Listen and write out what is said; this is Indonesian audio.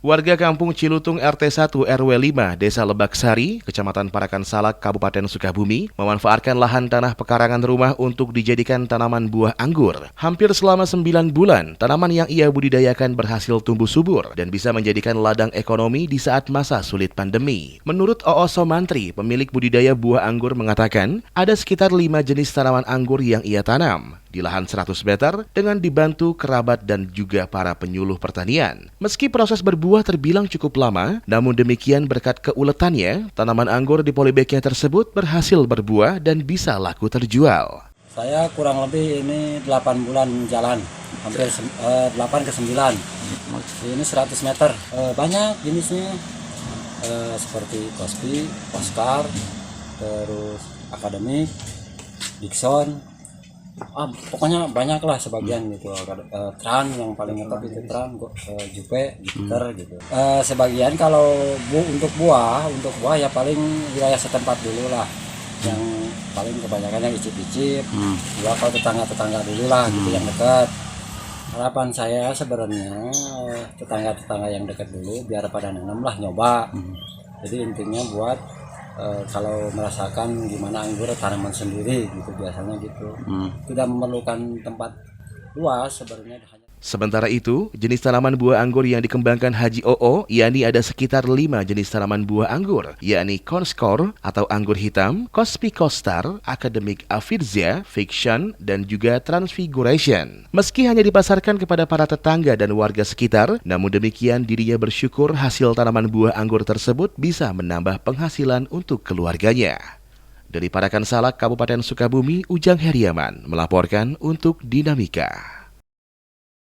Warga kampung Cilutung RT 1 RW 5 Desa Lebaksari, Kecamatan Parakan Salak, Kabupaten Sukabumi, memanfaatkan lahan tanah pekarangan rumah untuk dijadikan tanaman buah anggur. Hampir selama 9 bulan, tanaman yang ia budidayakan berhasil tumbuh subur dan bisa menjadikan ladang ekonomi di saat masa sulit pandemi. Menurut Oo Somantri, pemilik budidaya buah anggur mengatakan, ada sekitar 5 jenis tanaman anggur yang ia tanam di lahan 100 meter dengan dibantu kerabat dan juga para penyuluh pertanian. Meski proses berbuah terbilang cukup lama, namun demikian berkat keuletannya, tanaman anggur di polybagnya tersebut berhasil berbuah dan bisa laku terjual. Saya kurang lebih ini 8 bulan jalan, hampir 8 ke 9. Ini 100 meter, banyak jenisnya, seperti Kospi, Oscar, terus Akademik, Dixon. Pokoknya banyak lah sebagian gitu. Tran yang paling ngetop itu Tran, Jupe, Jupiter gitu. Sebagian kalau untuk buah ya paling wilayah setempat dulu lah. Yang paling kebanyakan yang icip-icip. Juga kalau tetangga-tetangga dulu lah gitu yang dekat. Harapan saya sebenarnya tetangga-tetangga yang dekat dulu biar pada nanam lah, nyoba. Jadi intinya buat kalau merasakan gimana anggur tanaman sendiri gitu, biasanya gitu. Tidak memerlukan tempat luas sebenarnya. Sementara itu, jenis tanaman buah anggur yang dikembangkan Haji Oo, yakni ada sekitar 5 jenis tanaman buah anggur, yakni Conskor atau anggur hitam, Kospi Kostar, Akademik Afirzia, Fiction, dan juga Transfiguration. Meski hanya dipasarkan kepada para tetangga dan warga sekitar, namun demikian dirinya bersyukur hasil tanaman buah anggur tersebut bisa menambah penghasilan untuk keluarganya. Dari Parakan Salak, Kabupaten Sukabumi, Ujang Heriaman melaporkan untuk Dinamika.